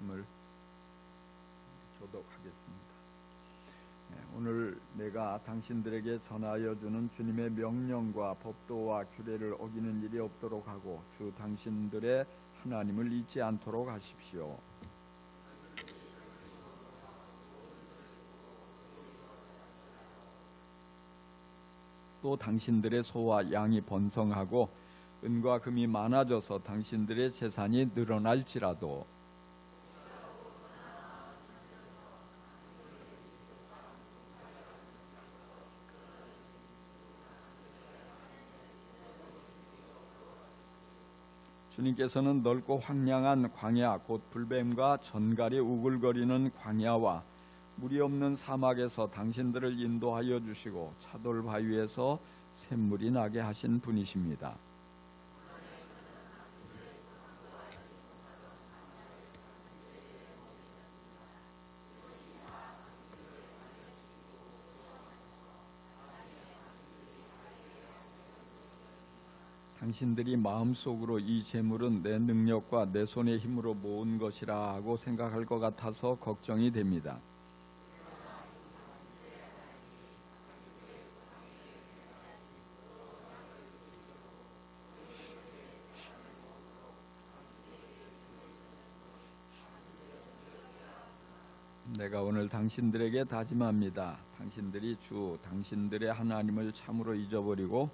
말씀을 교독하겠습니다. 오늘 내가 당신들에게 전하여 주는 주님의 명령과 법도와 규례를 어기는 일이 없도록 하고 주 당신들의 하나님을 잊지 않도록 하십시오. 또 당신들의 소와 양이 번성하고 은과 금이 많아져서 당신들의 재산이 늘어날지라도 주님께서는 넓고 황량한 광야 곧 불뱀과 전갈이 우글거리는 광야와 물이 없는 사막에서 당신들을 인도하여 주시고 차돌 바위에서 샘물이 나게 하신 분이십니다. 당신들이 마음속으로 이 재물은 내 능력과 내 손의 힘으로 모은 것이라 하고 생각할 것 같아서 걱정이 됩니다. 내가 오늘 당신들에게 다짐합니다. 당신들이 주 당신들의 하나님을 참으로 잊어버리고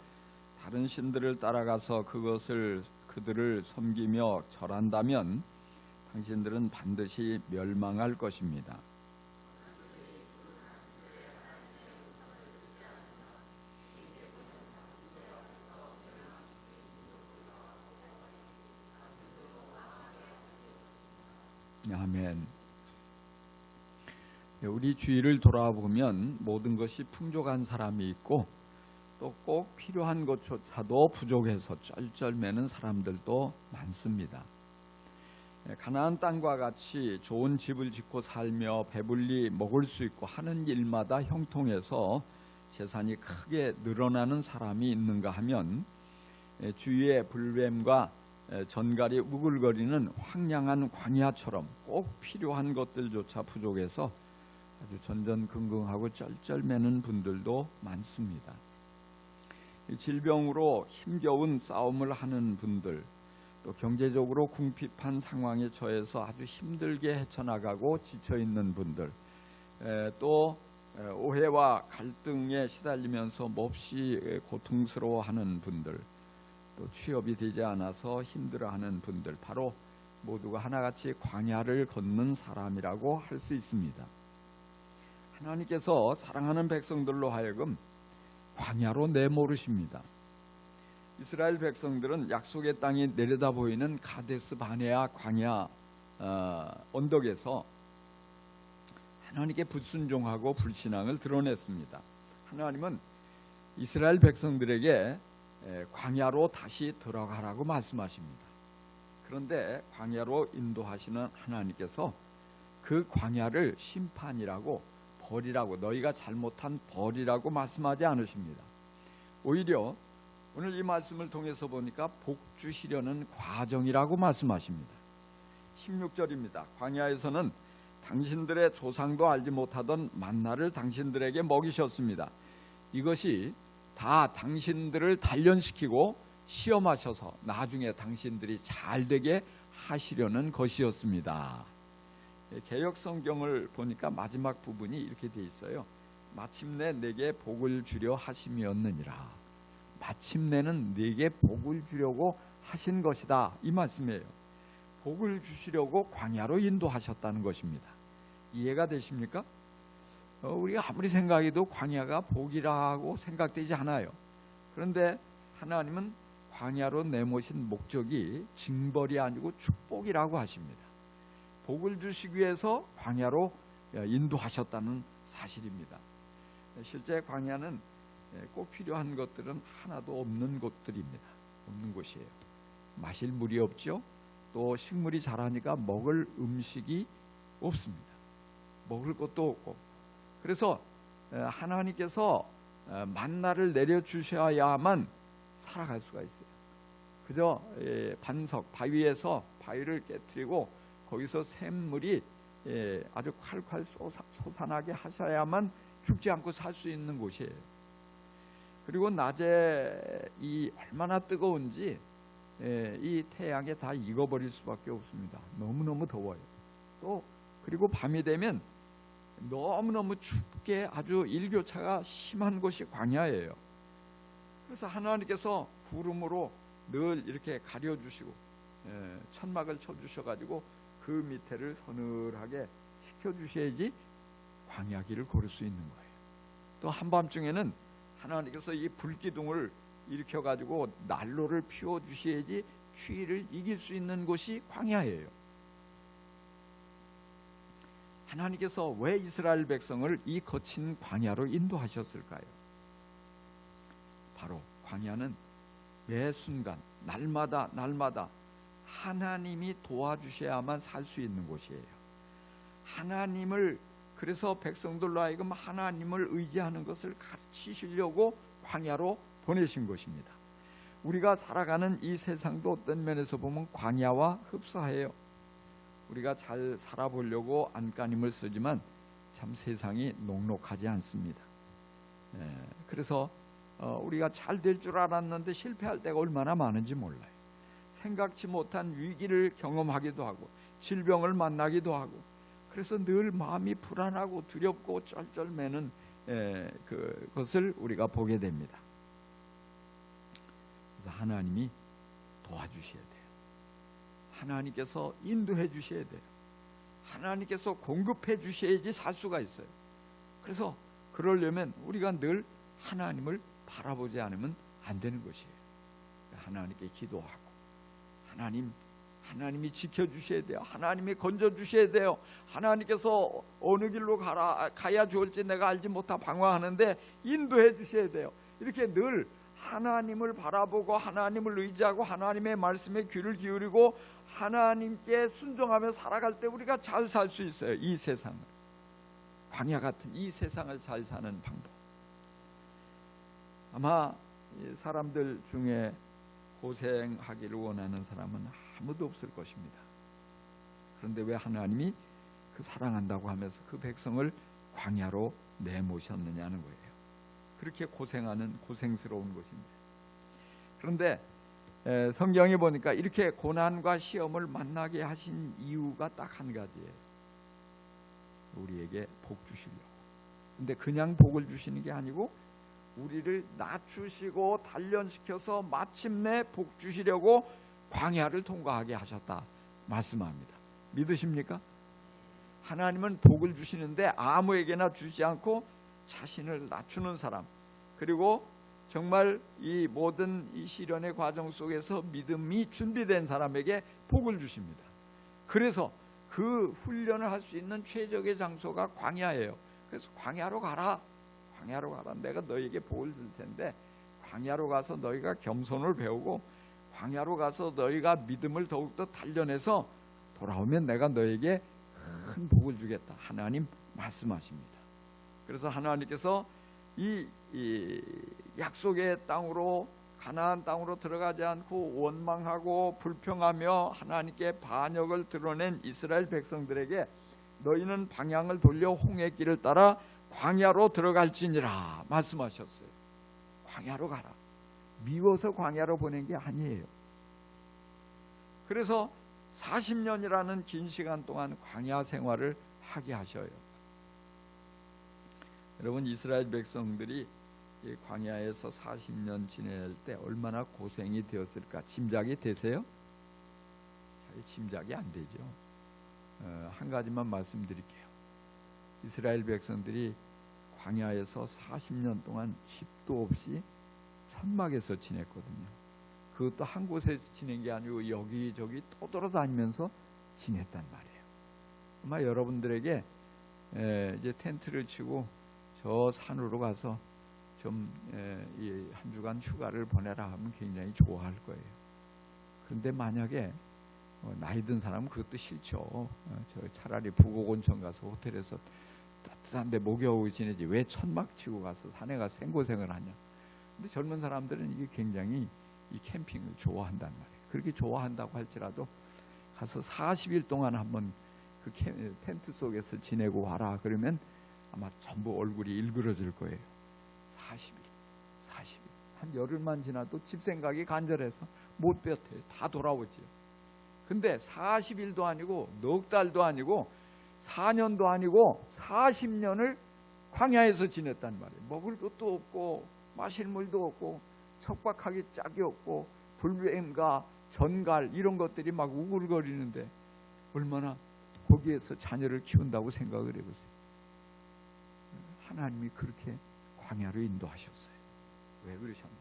다른 신들을 따라가서 그들을 섬기며 절한다면 당신들은 반드시 멸망할 것입니다. 아멘. 우리 주위를 돌아보면 모든 것이 풍족한 사람이 있고 또 꼭 필요한 것조차도 부족해서 쩔쩔매는 사람들도 많습니다. 가나안 땅과 같이 좋은 집을 짓고 살며 배불리 먹을 수 있고 하는 일마다 형통해서 재산이 크게 늘어나는 사람이 있는가 하면 주위에 불뱀과 전갈이 우글거리는 황량한 광야처럼 꼭 필요한 것들조차 부족해서 아주 전전긍긍하고 쩔쩔매는 분들도 많습니다. 질병으로 힘겨운 싸움을 하는 분들, 또 경제적으로 궁핍한 상황에 처해서 아주 힘들게 헤쳐나가고 지쳐있는 분들, 또 오해와 갈등에 시달리면서 몹시 고통스러워하는 분들, 또 취업이 되지 않아서 힘들어하는 분들, 바로 모두가 하나같이 광야를 걷는 사람이라고 할 수 있습니다. 하나님께서 사랑하는 백성들로 하여금 광야로 내모르십니다. 이스라엘 백성들은 약속의 땅이 내려다 보이는 가데스 바네아 광야 언덕에서 하나님께 불순종하고 불신앙을 드러냈습니다. 하나님은 이스라엘 백성들에게 광야로 다시 들어가라고 말씀하십니다. 그런데 광야로 인도하시는 하나님께서 그 광야를 심판이라고 벌이라고, 너희가 잘못한 벌이라고 말씀하지 않으십니다. 오히려 오늘 이 말씀을 통해서 보니까 복 주시려는 과정이라고 말씀하십니다. 16절입니다. 광야에서는 당신들의 조상도 알지 못하던 만나를 당신들에게 먹이셨습니다. 이것이 다 당신들을 단련시키고 시험하셔서 나중에 당신들이 잘 되게 하시려는 것이었습니다. 개역 성경을 보니까 마지막 부분이 이렇게 돼 있어요. 마침내 내게 복을 주려 하심이었느니라. 마침내는 내게 복을 주려고 하신 것이다, 이 말씀이에요. 복을 주시려고 광야로 인도하셨다는 것입니다. 이해가 되십니까? 우리가 아무리 생각해도 광야가 복이라고 생각되지 않아요. 그런데 하나님은 광야로 내모신 목적이 징벌이 아니고 축복이라고 하십니다. 복을 주시기 위해서 광야로 인도하셨다는 사실입니다. 실제 광야는 꼭 필요한 것들은 하나도 없는 곳들입니다. 없는 곳이에요. 마실 물이 없죠. 또 식물이 자라니까 먹을 음식이 없습니다. 먹을 것도 없고. 그래서 하나님께서 만나를 내려주셔야만 살아갈 수가 있어요. 그저 반석, 바위에서 바위를 깨트리고 거기서 샘물이 아주 콸콸 솟아나게 하셔야만 죽지 않고 살 수 있는 곳이에요. 그리고 낮에 이 얼마나 뜨거운지 이 태양에 다 익어버릴 수밖에 없습니다. 너무너무 더워요. 또 그리고 밤이 되면 너무너무 춥게 아주 일교차가 심한 곳이 광야예요. 그래서 하나님께서 구름으로 늘 이렇게 가려주시고 천막을 쳐주셔가지고 그 밑에를 서늘하게 식혀주셔야지 광야길을 걸을 수 있는 거예요. 또 한밤중에는 하나님께서 이 불기둥을 일으켜가지고 난로를 피워주셔야지 추위를 이길 수 있는 곳이 광야예요. 하나님께서 왜 이스라엘 백성을 이 거친 광야로 인도하셨을까요? 바로 광야는 매 순간 날마다 하나님이 도와주셔야만 살 수 있는 곳이에요. 하나님을, 그래서 백성들로 하여금 하나님을 의지하는 것을 가르치시려고 광야로 보내신 것입니다. 우리가 살아가는 이 세상도 어떤 면에서 보면 광야와 흡사해요. 우리가 잘 살아보려고 안간힘을 쓰지만 참 세상이 녹록하지 않습니다. 그래서 우리가 잘 될 줄 알았는데 실패할 때가 얼마나 많은지 몰라요. 생각지 못한 위기를 경험하기도 하고 질병을 만나기도 하고, 그래서 늘 마음이 불안하고 두렵고 쩔쩔매는 그것을 우리가 보게 됩니다. 그래서 하나님이 도와주셔야 돼요. 하나님께서 인도해 주셔야 돼요. 하나님께서 공급해 주셔야지 살 수가 있어요. 그래서 그러려면 우리가 늘 하나님을 바라보지 않으면 안 되는 것이에요. 하나님께 기도하고 하나님이 지켜주셔야 돼요. 하나님이 건져주셔야 돼요. 하나님께서 어느 길로 가야 좋을지 내가 알지 못하 방황하는데 인도해 주셔야 돼요. 이렇게 늘 하나님을 바라보고 하나님을 의지하고 하나님의 말씀에 귀를 기울이고 하나님께 순종하며 살아갈 때 우리가 잘 살 수 있어요. 이 세상을, 광야 같은 이 세상을 잘 사는 방법. 아마 사람들 중에 고생하기를 원하는 사람은 아무도 없을 것입니다. 그런데 왜 하나님이 그 사랑한다고 하면서 그 백성을 광야로 내모셨느냐는 거예요. 그렇게 고생스러운 것인데. 그런데 성경에 보니까 이렇게 고난과 시험을 만나게 하신 이유가 딱 한 가지예요. 우리에게 복 주시려고. 근데 그냥 복을 주시는 게 아니고 우리를 낮추시고 단련시켜서 마침내 복 주시려고 광야를 통과하게 하셨다 말씀합니다. 믿으십니까? 하나님은 복을 주시는데 아무에게나 주지 않고 자신을 낮추는 사람, 그리고 정말 이 모든 이 시련의 과정 속에서 믿음이 준비된 사람에게 복을 주십니다. 그래서 그 훈련을 할 수 있는 최적의 장소가 광야예요. 그래서 광야로 가라. 내가 너에게 복을 줄 텐데 광야로 가서 너희가 겸손을 배우고 광야로 가서 너희가 믿음을 더욱더 단련해서 돌아오면 내가 너에게 큰 복을 주겠다. 하나님 말씀하십니다. 그래서 하나님께서 이 약속의 땅으로, 가나안 땅으로 들어가지 않고 원망하고 불평하며 하나님께 반역을 드러낸 이스라엘 백성들에게 너희는 방향을 돌려 홍해 길을 따라 광야로 들어갈지니라 말씀하셨어요. 광야로 가라. 미워서 광야로 보낸 게 아니에요. 그래서 40년이라는 긴 시간 동안 광야 생활을 하게 하셔요. 여러분, 이스라엘 백성들이 이 광야에서 40년 지낼 때 얼마나 고생이 되었을까 짐작이 되세요? 잘 짐작이 안 되죠. 한 가지만 말씀드릴게요. 이스라엘 백성들이 광야에서 40년 동안 집도 없이 천막에서 지냈거든요. 그것도 한 곳에 지낸 게 아니고 여기저기 떠돌아다니면서 지냈단 말이에요. 아마 여러분들에게 이제 텐트를 치고 저 산으로 가서 좀 한 주간 휴가를 보내라 하면 굉장히 좋아할 거예요. 그런데 만약에 나이 든 사람은 그것도 싫죠. 저 차라리 북옥 온천 가서 호텔에서 따뜻한데 목욕하고 지내지 왜 천막 치고 가서 산에 가서 생고생을 하냐. 근데 젊은 사람들은 이게 굉장히 이 캠핑을 좋아한단 말이에요. 그렇게 좋아한다고 할지라도 가서 40일 동안 한번 그 텐트 속에서 지내고 와라. 그러면 아마 전부 얼굴이 일그러질 거예요. 40일. 한 열흘만 지나도 집 생각이 간절해서 못 뱉어요. 다 돌아오지요. 근데 40일도 아니고 넉 달도 아니고 4년도 아니고 40년을 광야에서 지냈단 말이에요. 먹을 것도 없고 마실 물도 없고 척박하기 짝이 없고 불뱀과 전갈 이런 것들이 막 우글거리는데 얼마나 거기에서 자녀를 키운다고 생각을 해보세요. 하나님이 그렇게 광야로 인도하셨어요. 왜 그러셨냐?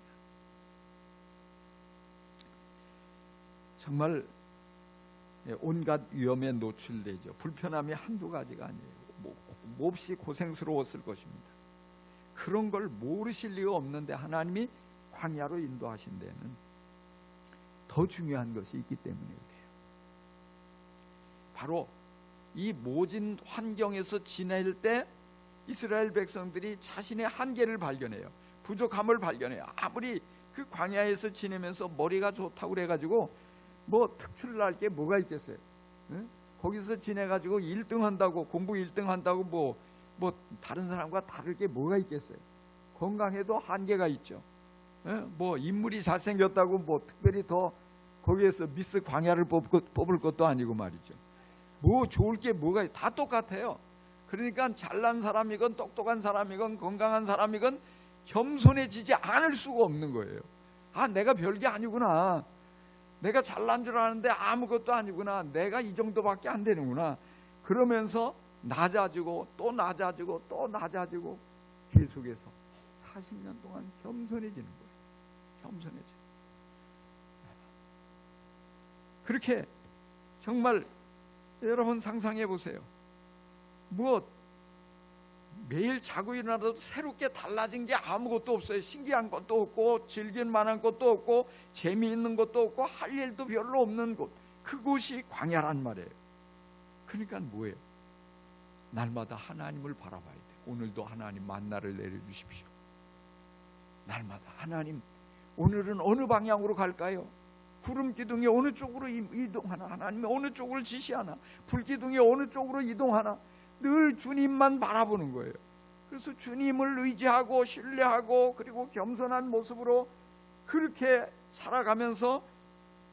정말 온갖 위험에 노출되죠. 불편함이 한두 가지가 아니에요. 몹시 고생스러웠을 것입니다. 그런 걸 모르실 리가 없는데 하나님이 광야로 인도하신 데는 더 중요한 것이 있기 때문에 그래요. 바로 이 모진 환경에서 지낼 때 이스라엘 백성들이 자신의 한계를 발견해요. 부족함을 발견해요. 아무리 그 광야에서 지내면서 머리가 좋다고 그래가지고 뭐 특출날 게 뭐가 있겠어요? 응? 거기서 지내가지고 1등 한다고 공부 1등 한다고 뭐 다른 사람과 다를 게 뭐가 있겠어요? 건강에도 한계가 있죠. 뭐 인물이 잘생겼다고 뭐 특별히 더 거기에서 미스 광야를 뽑을 것도 아니고 말이죠. 뭐 좋을 게 뭐가 다 똑같아요. 그러니까 잘난 사람이건 똑똑한 사람이건 건강한 사람이건 겸손해지지 않을 수가 없는 거예요. 아, 내가 별게 아니구나. 내가 잘난 줄 아는데 아무것도 아니구나. 내가 이 정도밖에 안 되는구나. 그러면서 낮아지고 또 낮아지고 또 낮아지고 계속해서 40년 동안 겸손해지는 거예요. 겸손해져. 그렇게 정말 여러분 상상해 보세요. 뭐 매일 자고 일어나도 새롭게 달라진 게 아무것도 없어요. 신기한 것도 없고 즐길 만한 것도 없고 재미있는 것도 없고 할 일도 별로 없는 곳, 그곳이 광야란 말이에요. 그러니까 뭐예요? 날마다 하나님을 바라봐야 돼. 오늘도 하나님 만나를 내려주십시오. 날마다 하나님, 오늘은 어느 방향으로 갈까요? 구름 기둥이 어느 쪽으로 이동하나? 하나님이 어느 쪽을 지시하나? 불 기둥이 어느 쪽으로 이동하나? 늘 주님만 바라보는 거예요. 그래서 주님을 의지하고 신뢰하고 그리고 겸손한 모습으로 그렇게 살아가면서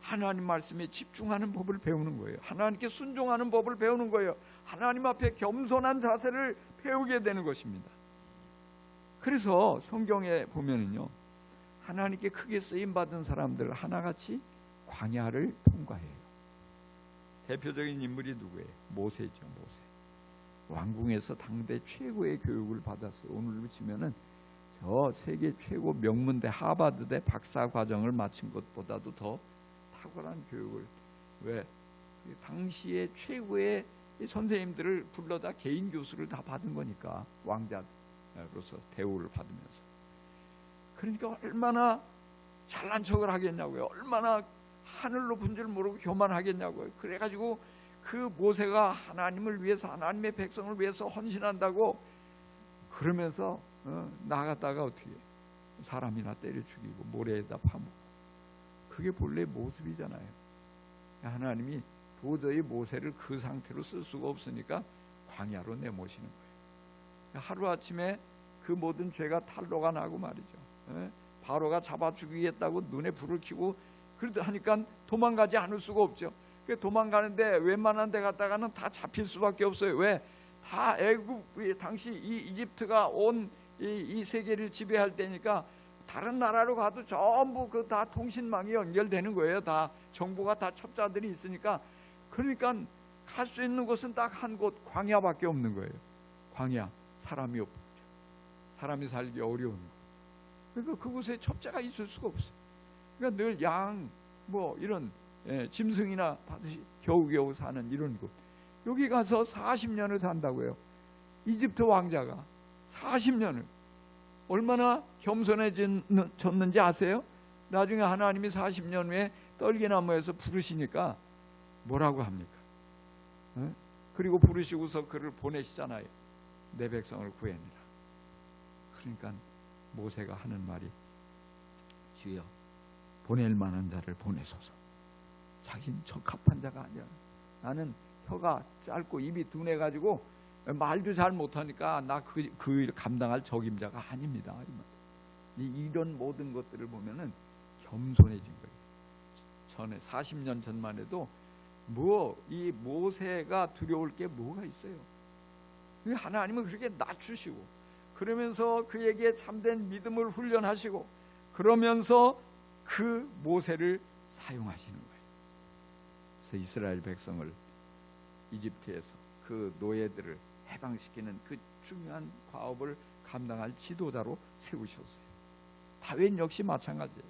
하나님 말씀에 집중하는 법을 배우는 거예요. 하나님께 순종하는 법을 배우는 거예요. 하나님 앞에 겸손한 자세를 배우게 되는 것입니다. 그래서 성경에 보면은요, 하나님께 크게 쓰임받은 사람들 하나같이 광야를 통과해요. 대표적인 인물이 누구예요? 모세죠. 모세. 왕궁에서 당대 최고의 교육을 받았어요. 오늘로 치면은 저 세계 최고 명문대 하버드대 박사 과정을 마친 것보다도 더 탁월한 교육을, 왜? 당시에 최고의 선생님들을 불러다 개인 교수를 다 받은 거니까, 왕자로서 대우를 받으면서. 그러니까 얼마나 잘난 척을 하겠냐고요. 얼마나 하늘 높은 줄 모르고 교만하겠냐고요. 그래가지고 그 모세가 하나님을 위해서, 하나님의 백성을 위해서 헌신한다고 그러면서 나갔다가 어떻게 사람이나 때려 죽이고 모래에다 파묻고, 그게 본래 모습이잖아요. 하나님이 도저히 모세를 그 상태로 쓸 수가 없으니까 광야로 내모시는 거예요. 하루아침에 그 모든 죄가 탄로가 나고 말이죠. 바로가 잡아 죽이겠다고 눈에 불을 켜고 그러다 하니까 도망가지 않을 수가 없죠. 도망가는데 웬만한 데 갔다가는 다 잡힐 수밖에 없어요. 왜? 다 애굽, 당시 이 이집트가 온 이 세계를 지배할 때니까 다른 나라로 가도 전부 그 다 통신망이 연결되는 거예요. 다 정보가 다 첩자들이 있으니까. 그러니까 갈 수 있는 곳은 딱 한 곳, 광야밖에 없는 거예요. 광야, 사람이 없죠. 사람이 살기 어려운 곳. 그러니까 그곳에 첩자가 있을 수가 없어요. 그러니까 늘 양, 뭐 이런 짐승이나 받으시 겨우겨우 사는 이런 곳. 여기 가서 40년을 산다고요. 이집트 왕자가 40년을 얼마나 겸손해졌는지 아세요? 나중에 하나님이 40년 후에 떨기나무에서 부르시니까 뭐라고 합니까? 그리고 부르시고서 그를 보내시잖아요. 내 백성을 구해내라. 그러니까 모세가 하는 말이, 주여 보낼 만한 자를 보내소서. 자기는 적합한 자가 아니야. 나는 혀가 짧고 입이 둔해가지고 말도 잘 못하니까 나 그 일 감당할 적임자가 아닙니다. 이런 모든 것들을 보면은 겸손해진 거예요. 전에 40년 전만 해도 이 모세가 두려울 게 뭐가 있어요? 하나님은 그렇게 낮추시고 그러면서 그에게 참된 믿음을 훈련하시고 그러면서 그 모세를 사용하시는 거예요. 그래서 이스라엘 백성을 이집트에서 그 노예들을 해방시키는 그 중요한 과업을 감당할 지도자로 세우셨어요. 다윗 역시 마찬가지예요.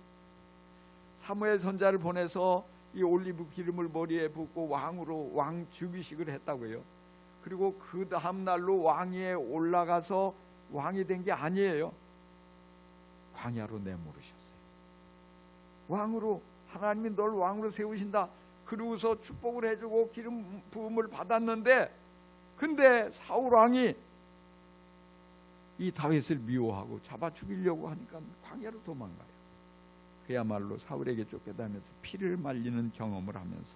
사무엘 선지자를 보내서 이 올리브 기름을 머리에 붓고 왕으로 왕 즉위식을 했다고요. 그리고 그 다음 날로 왕위에 올라가서 왕이 된 게 아니에요. 광야로 내모르셨어요. 왕으로, 하나님이 널 왕으로 세우신다. 그러고서 축복을 해주고 기름 부음을 받았는데, 근데 사울 왕이 이 다윗을 미워하고 잡아 죽이려고 하니까 광야로 도망가요. 그야말로 사울에게 쫓겨다니면서 피를 말리는 경험을 하면서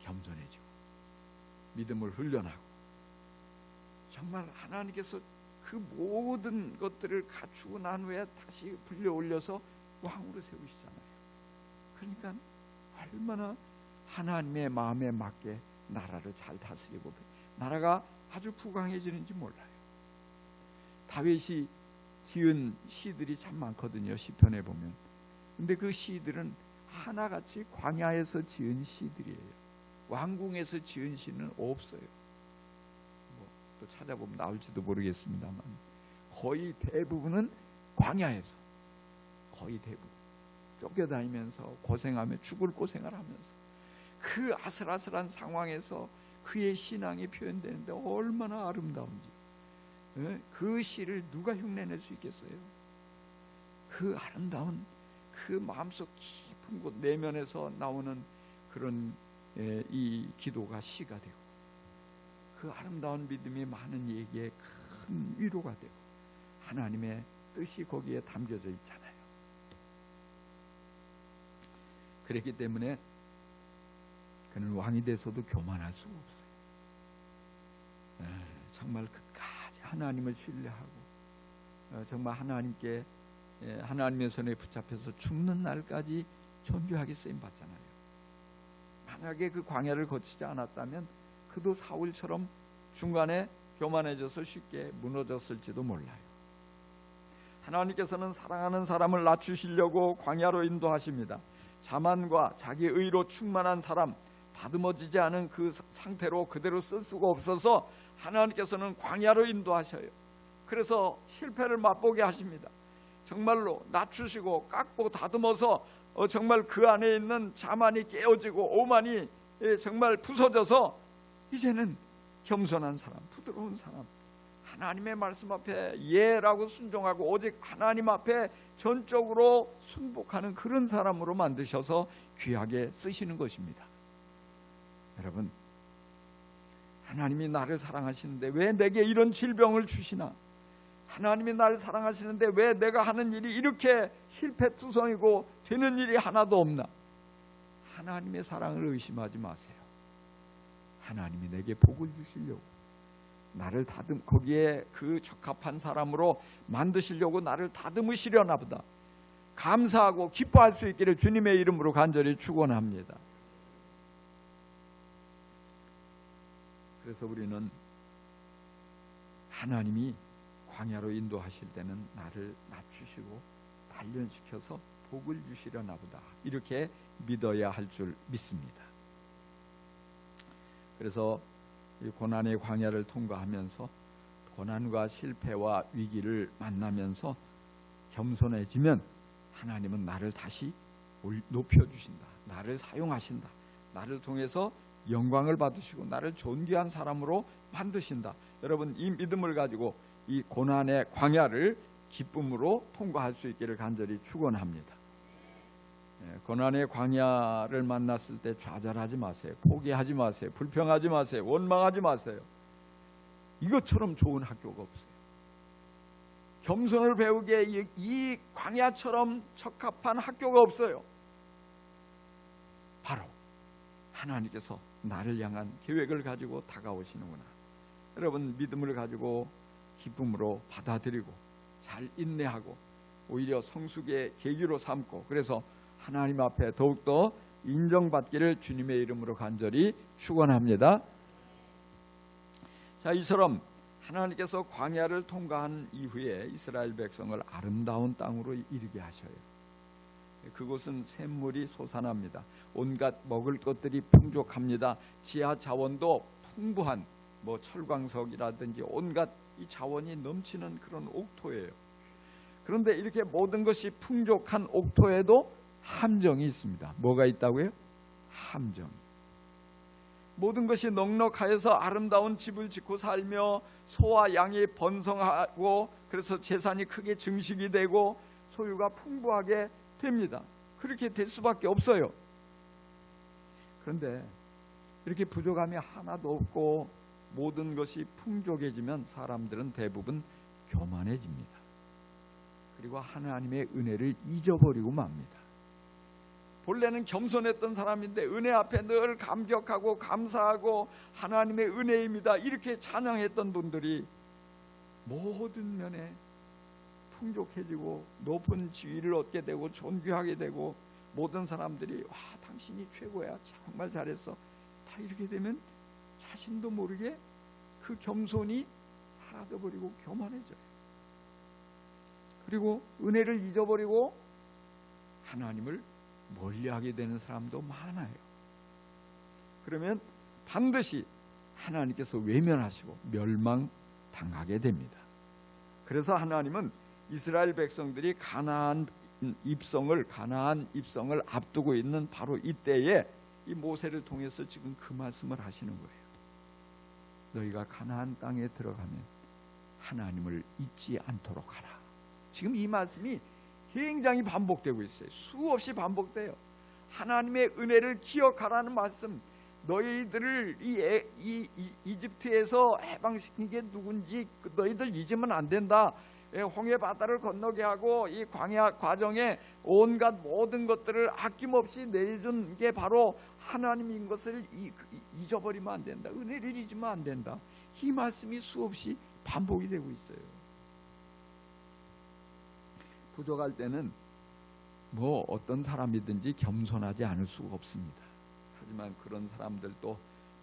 겸손해지고 믿음을 훈련하고, 정말 하나님께서 그 모든 것들을 갖추고 난 후에 다시 불려올려서 왕으로 세우시잖아요. 그러니까 얼마나 하나님의 마음에 맞게 나라를 잘 다스리고 나라가 아주 부강해지는지 몰라요. 다윗이 지은 시들이 참 많거든요. 시편에 보면. 근데 그 시들은 하나같이 광야에서 지은 시들이에요. 왕궁에서 지은 시는 없어요. 또 찾아보면 나올지도 모르겠습니다만 거의 대부분은 광야에서, 거의 대부분 쫓겨다니면서 고생하며 죽을 고생을 하면서 그 아슬아슬한 상황에서 그의 신앙이 표현되는데 얼마나 아름다운지, 그 시를 누가 흉내낼 수 있겠어요? 그 아름다운 그 마음속 깊은 곳 내면에서 나오는 그런 이 기도가 시가 되고, 그 아름다운 믿음이 많은 이에게 큰 위로가 되고 하나님의 뜻이 거기에 담겨져 있잖아요. 그렇기 때문에 그는 왕이 돼서도 교만할 수가 없어요. 정말 끝까지 하나님을 신뢰하고 정말 하나님께, 하나님의 손에 붙잡혀서 죽는 날까지 존귀하게 쓰임 받잖아요. 만약에 그 광야를 거치지 않았다면 그도 사울처럼 중간에 교만해져서 쉽게 무너졌을지도 몰라요. 하나님께서는 사랑하는 사람을 낮추시려고 광야로 인도하십니다. 자만과 자기 의로 충만한 사람, 다듬어지지 않은 그 상태로 그대로 쓸 수가 없어서 하나님께서는 광야로 인도하셔요. 그래서 실패를 맛보게 하십니다. 정말로 낮추시고 깎고 다듬어서 정말 그 안에 있는 자만이 깨어지고 오만이 정말 부서져서 이제는 겸손한 사람, 부드러운 사람, 하나님의 말씀 앞에 예라고 순종하고 오직 하나님 앞에 전적으로 순복하는 그런 사람으로 만드셔서 귀하게 쓰시는 것입니다. 여러분, 하나님이 나를 사랑하시는데 왜 내게 이런 질병을 주시나? 하나님이 나를 사랑하시는데 왜 내가 하는 일이 이렇게 실패투성이고 되는 일이 하나도 없나? 하나님의 사랑을 의심하지 마세요. 하나님이 내게 복을 주시려고, 나를 거기에 그 적합한 사람으로 만드시려고 나를 다듬으시려나 보다. 감사하고 기뻐할 수 있기를 주님의 이름으로 간절히 축원합니다. 그래서 우리는 하나님이 광야로 인도하실 때는 나를 낮추시고 단련시켜서 복을 주시려나 보다, 이렇게 믿어야 할 줄 믿습니다. 그래서 이 고난의 광야를 통과하면서 고난과 실패와 위기를 만나면서 겸손해지면 하나님은 나를 다시 높여주신다, 나를 사용하신다, 나를 통해서 영광을 받으시고 나를 존귀한 사람으로 만드신다. 여러분, 이 믿음을 가지고 이 고난의 광야를 기쁨으로 통과할 수 있기를 간절히 축원합니다. 고난의 광야를 만났을 때 좌절하지 마세요. 포기하지 마세요. 불평하지 마세요. 원망하지 마세요. 이것처럼 좋은 학교가 없어요. 겸손을 배우기에 이 광야처럼 적합한 학교가 없어요. 하나님께서 나를 향한 계획을 가지고 다가오시는구나. 여러분, 믿음을 가지고 기쁨으로 받아들이고 잘 인내하고 오히려 성숙의 계기로 삼고, 그래서 하나님 앞에 더욱더 인정받기를 주님의 이름으로 간절히 축원합니다. 자, 이처럼 하나님께서 광야를 통과한 이후에 이스라엘 백성을 아름다운 땅으로 이르게 하셔요. 그곳은 샘물이 솟아납니다. 온갖 먹을 것들이 풍족합니다. 지하 자원도 풍부한 철광석이라든지 온갖 이 자원이 넘치는 그런 옥토예요. 그런데 이렇게 모든 것이 풍족한 옥토에도 함정이 있습니다. 뭐가 있다고요? 함정. 모든 것이 넉넉하여서 아름다운 집을 짓고 살며 소와 양이 번성하고, 그래서 재산이 크게 증식이 되고 소유가 풍부하게 됩니다. 그렇게 될 수밖에 없어요. 그런데 이렇게 부족함이 하나도 없고 모든 것이 풍족해지면 사람들은 대부분 교만해집니다. 그리고 하나님의 은혜를 잊어버리고 맙니다. 본래는 겸손했던 사람인데 은혜 앞에 늘 감격하고 감사하고 하나님의 은혜입니다 이렇게 찬양했던 분들이 모든 면에 풍족해지고 높은 지위를 얻게 되고 존귀하게 되고, 모든 사람들이 와, 당신이 최고야, 정말 잘했어, 다 이렇게 되면 자신도 모르게 그 겸손이 사라져버리고 교만해져요. 그리고 은혜를 잊어버리고 하나님을 멀리하게 되는 사람도 많아요. 그러면 반드시 하나님께서 외면하시고 멸망당하게 됩니다. 그래서 하나님은 이스라엘 백성들이 가나안 입성을 앞두고 있는 바로 이때에 이 모세를 통해서 지금 그 말씀을 하시는 거예요. 너희가 가나안 땅에 들어가면 하나님을 잊지 않도록 하라. 지금 이 말씀이 굉장히 반복되고 있어요. 수없이 반복돼요. 하나님의 은혜를 기억하라는 말씀. 너희들을 이 이집트에서 해방시킨 게 누군지 너희들 잊으면 안 된다. 홍해 바다를 건너게 하고 이 광야 과정에 온갖 모든 것들을 아낌없이 내준 게 바로 하나님인 것을 잊어버리면 안 된다. 은혜를 잊으면 안 된다. 이 말씀이 수없이 반복이 되고 있어요. 부족할 때는 어떤 사람이든지 겸손하지 않을 수가 없습니다. 하지만 그런 사람들도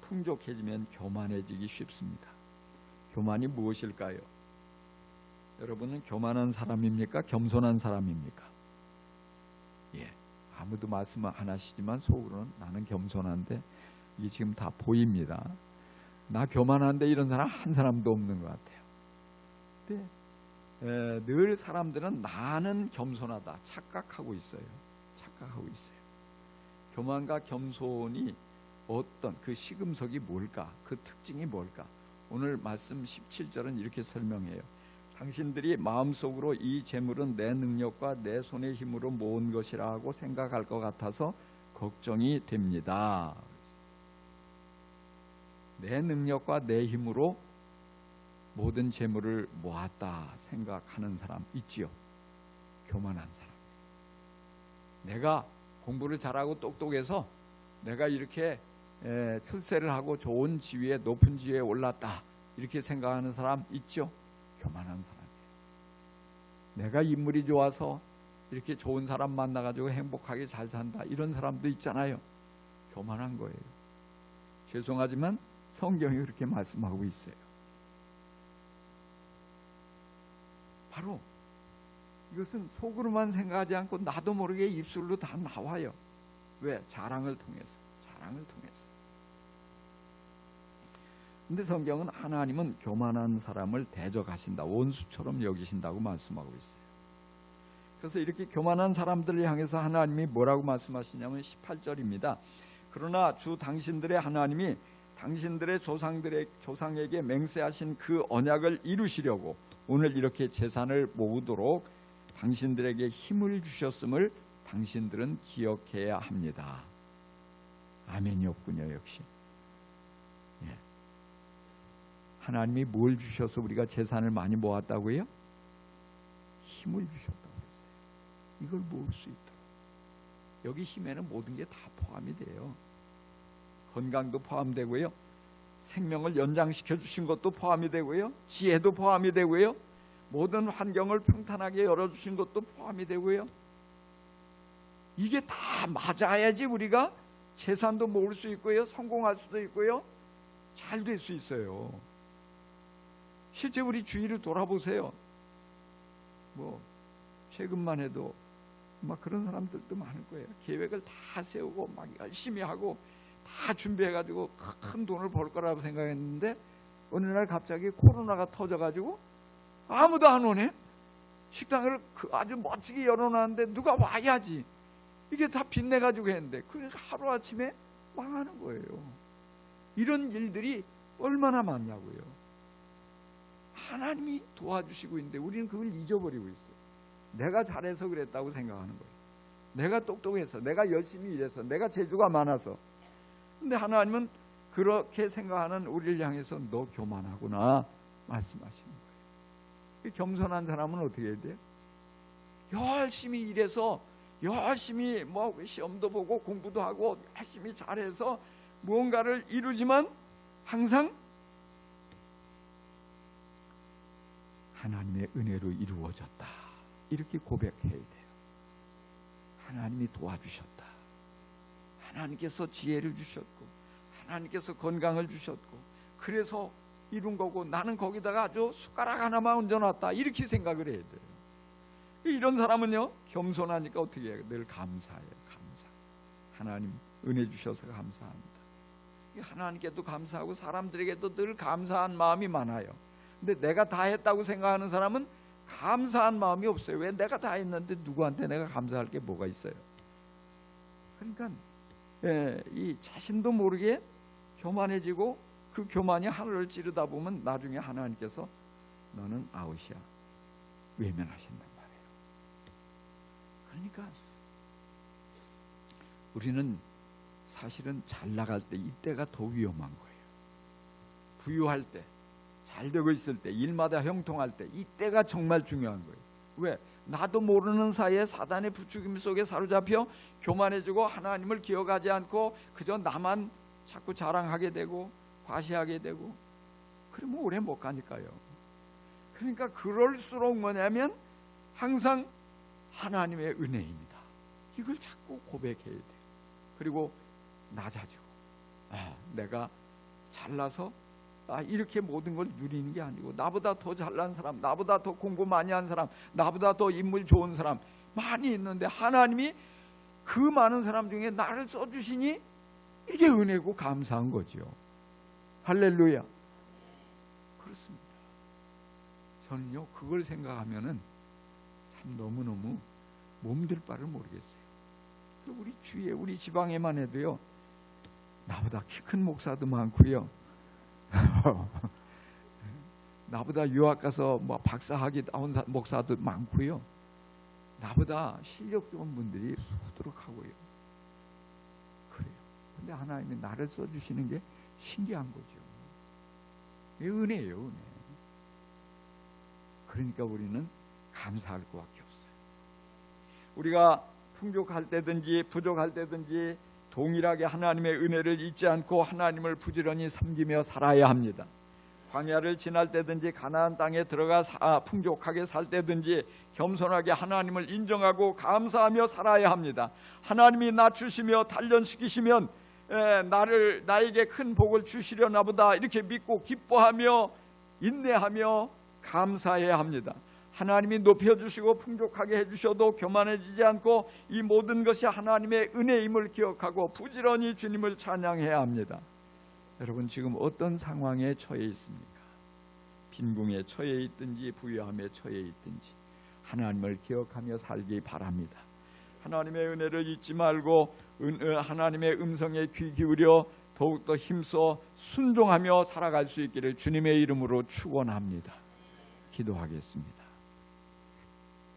풍족해지면 교만해지기 쉽습니다. 교만이 무엇일까요? 여러분은 교만한 사람입니까? 겸손한 사람입니까? 아무도 말씀 안 하시지만 속으로는 나는 겸손한데, 이게 지금 다 보입니다. 나 교만한데 이런 사람 한 사람도 없는 것 같아요. 근데 늘 사람들은 나는 겸손하다 착각하고 있어요. 교만과 겸손이 어떤 그 시금석이 뭘까? 그 특징이 뭘까? 오늘 말씀 17절은 이렇게 설명해요. 당신들이 마음속으로 이 재물은 내 능력과 내 손의 힘으로 모은 것이라 하고 생각할 것 같아서 걱정이 됩니다. 내 능력과 내 힘으로 모든 재물을 모았다 생각하는 사람 있지요. 교만한 사람. 내가 공부를 잘하고 똑똑해서 내가 이렇게 출세를 하고 좋은 지위에, 높은 지위에 올랐다 이렇게 생각하는 사람 있죠. 교만한 사람이에요. 내가 인물이 좋아서 이렇게 좋은 사람 만나가지고 행복하게 잘 산다 이런 사람도 있잖아요. 교만한 거예요. 죄송하지만 성경이 그렇게 말씀하고 있어요. 바로 이것은 속으로만 생각하지 않고 나도 모르게 입술로 다 나와요. 왜? 자랑을 통해서. 근데 성경은 하나님은 교만한 사람을 대적하신다, 원수처럼 여기신다고 말씀하고 있어요. 그래서 이렇게 교만한 사람들을 향해서 하나님이 뭐라고 말씀하시냐면 18절입니다. 그러나 주 당신들의 하나님이 당신들의 조상에게 맹세하신 그 언약을 이루시려고 오늘 이렇게 재산을 모으도록 당신들에게 힘을 주셨음을 당신들은 기억해야 합니다. 아멘이었군요. 역시 하나님이 뭘 주셔서 우리가 재산을 많이 모았다고요? 힘을 주셨다고 했어요. 이걸 모을 수 있도록. 여기 힘에는 모든 게 다 포함이 돼요. 건강도 포함되고요, 생명을 연장시켜 주신 것도 포함이 되고요, 지혜도 포함이 되고요, 모든 환경을 평탄하게 열어주신 것도 포함이 되고요. 이게 다 맞아야지 우리가 재산도 모을 수 있고요, 성공할 수도 있고요, 잘 될 수 있어요. 실제 우리 주위를 돌아보세요. 뭐 최근만 해도 막 그런 사람들도 많을 거예요. 계획을 다 세우고 막 열심히 하고 다 준비해가지고 큰 돈을 벌 거라고 생각했는데 어느 날 갑자기 코로나가 터져가지고 아무도 안 오네. 식당을 아주 멋지게 열어놨는데 누가 와야지. 이게 다 빚내가지고 했는데 그러니까 하루아침에 망하는 거예요. 이런 일들이 얼마나 많냐고요. 하나님이 도와주시고 있는데 우리는 그걸 잊어버리고 있어요. 내가 잘해서 그랬다고 생각하는 거예요. 내가 똑똑해서, 내가 열심히 일해서, 내가 재주가 많아서. 근데 하나님은 그렇게 생각하는 우리를 향해서 너 교만하구나 말씀하시는 거예요. 겸손한 사람은 어떻게 해야 돼요? 열심히 일해서, 열심히 뭐 시험도 보고 공부도 하고 열심히 잘해서 무언가를 이루지만 항상 하나님의 은혜로 이루어졌다, 이렇게 고백해야 돼요. 하나님이 도와주셨다. 하나님께서 지혜를 주셨고 하나님께서 건강을 주셨고 그래서 이룬 거고 나는 거기다가 아주 숟가락 하나만 얹어놨다, 이렇게 생각을 해야 돼요. 이런 사람은요 겸손하니까 어떻게 해요? 늘 감사해요. 감사. 하나님 은혜 주셔서 감사합니다. 하나님께도 감사하고 사람들에게도 늘 감사한 마음이 많아요. 근데 내가 다 했다고 생각하는 사람은 감사한 마음이 없어요. 왜? 내가 다 했는데 누구한테 내가 감사할 게 뭐가 있어요? 그러니까 이 자신도 모르게 교만해지고 그 교만이 하늘을 찌르다 보면 나중에 하나님께서 너는 아웃이야, 외면하신단 말이에요. 그러니까 우리는 사실은 잘 나갈 때 이때가 더 위험한 거예요. 부유할 때, 잘 되고 있을 때, 일마다 형통할 때, 이때가 정말 중요한 거예요. 왜? 나도 모르는 사이에 사단의 부추김 속에 사로잡혀 교만해지고 하나님을 기억하지 않고 그저 나만 자꾸 자랑하게 되고 과시하게 되고 그러면 오래 못 가니까요. 그러니까 그럴수록 뭐냐면 항상 하나님의 은혜입니다. 이걸 자꾸 고백해야 돼요. 그리고 낮아지고 내가 잘나서 이렇게 모든 걸 누리는 게 아니고 나보다 더 잘난 사람, 나보다 더 공부 많이 한 사람, 나보다 더 인물 좋은 사람 많이 있는데 하나님이 그 많은 사람 중에 나를 써주시니 이게 은혜고 감사한 거죠. 할렐루야. 그렇습니다. 저는요 그걸 생각하면은 참 너무너무 몸둘 바를 모르겠어요. 우리 주위에 우리 지방에만 해도요 나보다 키 큰 목사도 많고요 나보다 유학 가서 뭐 박사학위 나온 목사도 많고요, 나보다 실력 좋은 분들이 수두룩하고요. 그래요. 근데 하나님이 나를 써주시는 게 신기한 거죠. 이게 은혜예요, 은혜. 그러니까 우리는 감사할 것밖에 없어요. 우리가 풍족할 때든지 부족할 때든지 동일하게 하나님의 은혜를 잊지 않고 하나님을 부지런히 섬기며 살아야 합니다. 광야를 지날 때든지 가나안 땅에 들어가 풍족하게 살 때든지 겸손하게 하나님을 인정하고 감사하며 살아야 합니다. 하나님이 낮추시며 단련시키시면 나에게 큰 복을 주시려나 보다 이렇게 믿고 기뻐하며 인내하며 감사해야 합니다. 하나님이 높여주시고 풍족하게 해주셔도 교만해지지 않고 이 모든 것이 하나님의 은혜임을 기억하고 부지런히 주님을 찬양해야 합니다. 여러분 지금 어떤 상황에 처해 있습니까? 빈궁에 처해 있든지 부유함에 처해 있든지 하나님을 기억하며 살기 바랍니다. 하나님의 은혜를 잊지 말고 하나님의 음성에 귀 기울여 더욱더 힘써 순종하며 살아갈 수 있기를 주님의 이름으로 축원합니다. 기도하겠습니다.